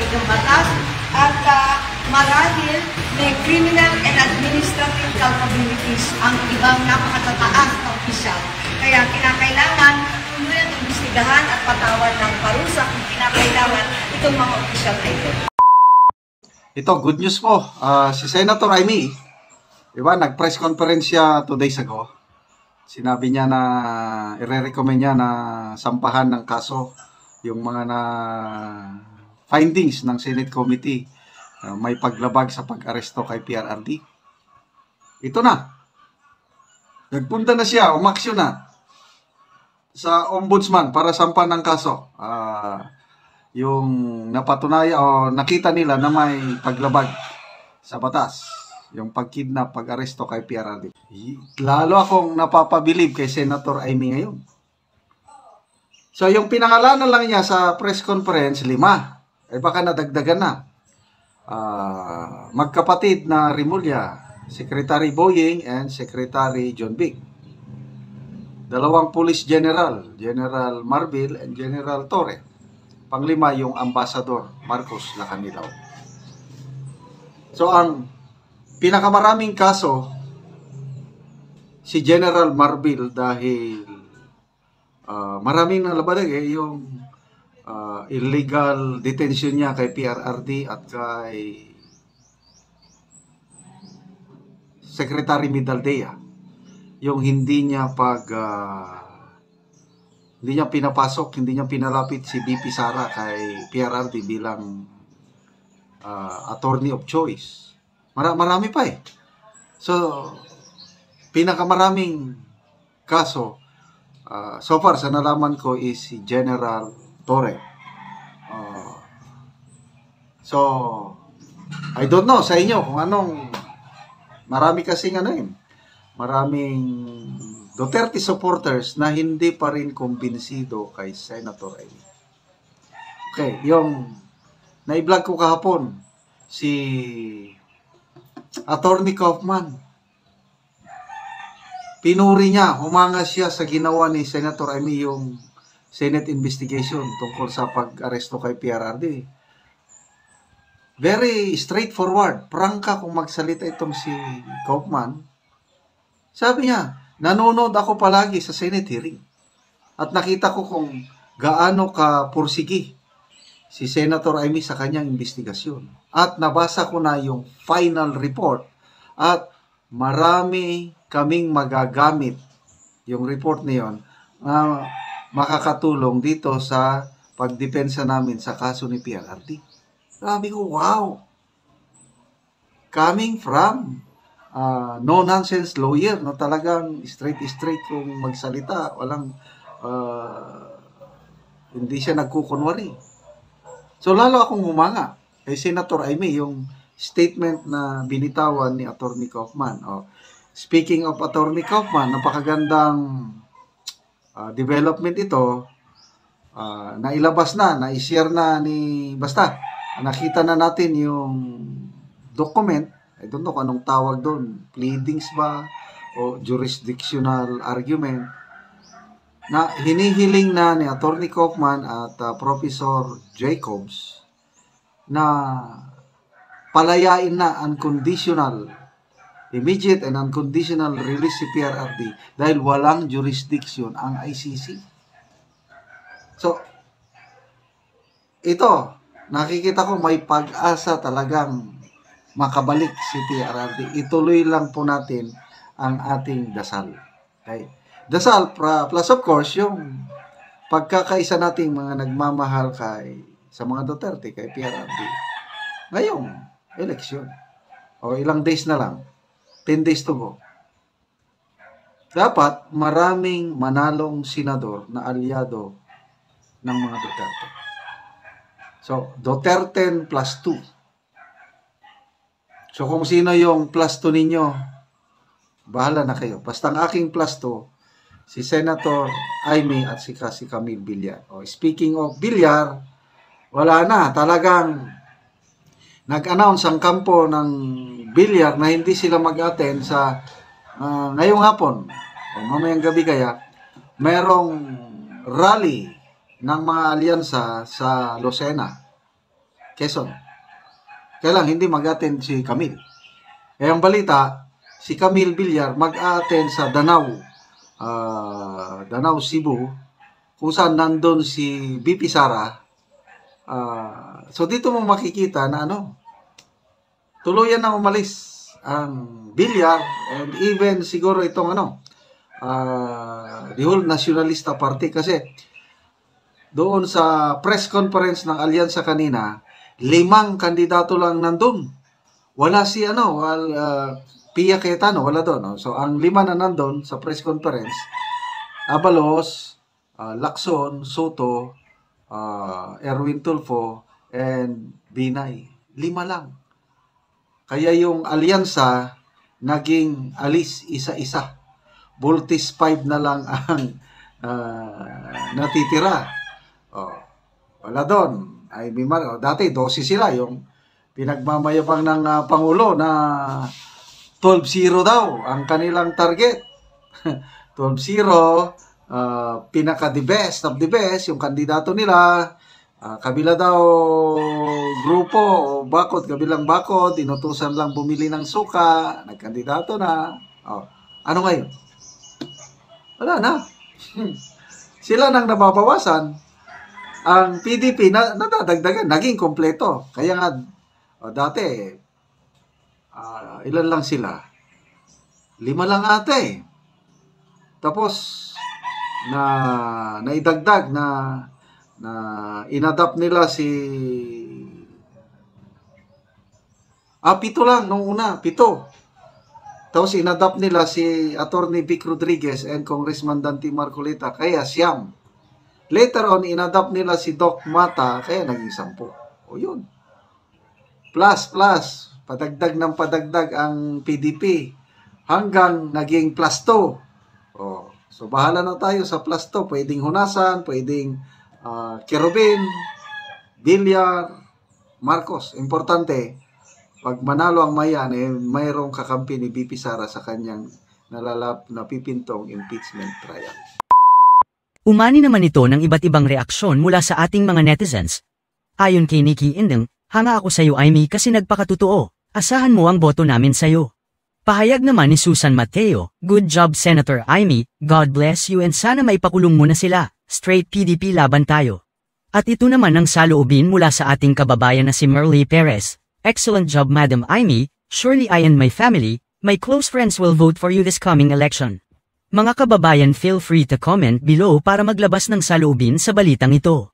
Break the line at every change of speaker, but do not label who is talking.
ng batas at marahil may criminal and administrative culpabilities ang ibang napakatataas na opisyal. Kaya kinakailangan tuluyang imbestigahan at patawan ng parusa kung kinakailangan itong mga opisyal na ito.
Ito, good news po. Si Senator Amy, diba, nag-press conference siya 2 days ago. Sinabi niya na i-recommend niya na sampahan ng kaso yung mga findings ng Senate Committee may paglabag sa pag-aresto kay PRRD. Ito na. Nagpunta na siya, umaksyon na sa ombudsman para sampahan ng kaso. Yung napatunaya o nakita nila na may paglabag sa batas. Yung pagkidnap, pag-aresto kay PRRD. Lalo akong napapabilib kay Senator Amy ngayon. So, yung pinangalanan lang niya sa press conference, 5. Baka nadagdagan na. Magkapatid na Rimulya, Secretary Boying and Secretary John Vic. 2 Police General, General Marbil and General Torre. Panglima yung Ambassador Marcos Lacanilaw. So, ang pinakamaraming kaso, si General Marbil dahil maraming nalabadag yung illegal detention niya kay PRRD at kay Secretary Midaldea. Yung hindi niya pinapasok, hindi niya pinalapit si BP Sara kay PRRD bilang attorney of choice. Marami pa eh. So, pinakamaraming kaso so far sa nalaman ko is si General Torre. So, I don't know sa inyo kung anong, marami kasing maraming Duterte supporters na hindi pa rin kumbinsido kay Senator Amy. Okay, yung na-vlog ko kahapon, si Attorney Kaufman, pinuri niya, humanga siya sa ginawa ni Senator Amy yung Senate investigation tungkol sa pag-aresto kay PRRD. Very straightforward. Prangka kung magsalita itong si Kaufman. Sabi niya, nanonood ako palagi sa Senate hearing. At nakita ko kung gaano ka pursigi si Senator Amy sa kanyang investigasyon. At nabasa ko na yung final report. At marami kaming magagamit yung report na yun na makakatulong dito sa pagdepensa namin sa kaso ni PRRD. Sabi ko, wow! Coming from no-nonsense lawyer, no, talagang straight kung magsalita, walang hindi siya nagkukunwari. So lalo akong humanga kay Senator Amy yung statement na binitawan ni Attorney Kaufman. Speaking of Attorney Kaufman, napakagandang development ito. Nailabas na-share na basta nakita na natin yung document. I don't know kung anong tawag doon, pleadings ba o jurisdictional argument, na hinihiling na ni Attorney Kaufman at Professor Jacobs na palayain na immediate and unconditional release si PRRD dahil walang jurisdiction ang ICC. So, ito, nakikita ko may pag-asa talagang makabalik si PRRD. Ituloy lang po natin ang ating dasal. Okay? Dasal plus of course yung pagkakaisa nating mga nagmamahal sa mga Duterte, kay PRRD. Ngayong eleksyon. O ilang days na lang. 10 days to go. Dapat maraming manalong senador na aliado ng mga Duterte. So, Duterte plus 2. So, kung sino yung plus 2 ninyo, bahala na kayo. Basta ang aking plus 2, si Senator Amy at si Camille Villar. Speaking of Villar, wala na. Talagang nag-announce ang kampo ng Villar na hindi sila mag-attend sa ngayong hapon o mamayang gabi kaya merong rally ng mga alyansa sa Lucena. Quezon. Kaya lang, hindi mag-attend si Camille. Eh, ang balita, si Camille Villar mag-attend sa Danau, Cebu, kung saan nandun si BP Sara. So, dito mo makikita na tuluyan na umalis ang Villar and even siguro itong the whole Nacionalista Party kasi doon sa press conference ng Alyansa kanina, 5 kandidato lang nandun. Wala si Pia Cayetano, wala doon. So ang 5 na nandun sa press conference, Abalos, Lacson, Soto, Erwin Tulfo, and Binay. 5 lang. Kaya yung alyansa naging alis isa-isa. Voltes 5 na lang ang natitira. Wala doon. Dati 12 sila. Yung pinagmamayabang ng Pangulo na 12-0 daw ang kanilang target. 12-0, pinaka-the best of the best, yung kandidato nila. Kabila daw grupo o bakod, kabilang bakod, inutusan lang bumili ng suka, nagkandidato na. Ano ngayon? Wala na. Sila nang nababawasan. Ang PDP nadadagdagan, naging kompleto. Kaya nga, dati, ilan lang sila? 5 lang ate. Tapos, naidagdag na inadapt nila si 7 lang nung una, 7. Tapos inadapt nila si Attorney Vic Rodriguez and Congressman Dante Marcolita, kaya 9. Later on, inadapt nila si Doc Mata, kaya naging 10. O yun. Plus, padagdag ng padagdag ang PDP hanggang naging plus 2. So bahala na tayo sa plus 2. Pwedeng Hunasan, pwedeng Kerubin, Villar, Marcos. Importante, pag manalo ang Mayan, mayroong kakampi ni BP Sara sa kanyang napipintong impeachment trial.
Umani naman ito ng iba't ibang reaksyon mula sa ating mga netizens. Ayon kay Nikki Indeng, hanga ako sa'yo Aimee kasi nagpakatotoo. Asahan mo ang boto namin sa'yo. Pahayag naman ni Susan Mateo, good job Senator Aimee, God bless you and sana maipakulong mo na sila. Straight PDP laban tayo. At ito naman ang saloobin mula sa ating kababayan na si Merly Perez. Excellent job Madam Aimee, surely I and my family, my close friends will vote for you this coming election. Mga kababayan, feel free to comment below para maglabas ng saloobin sa balitang ito.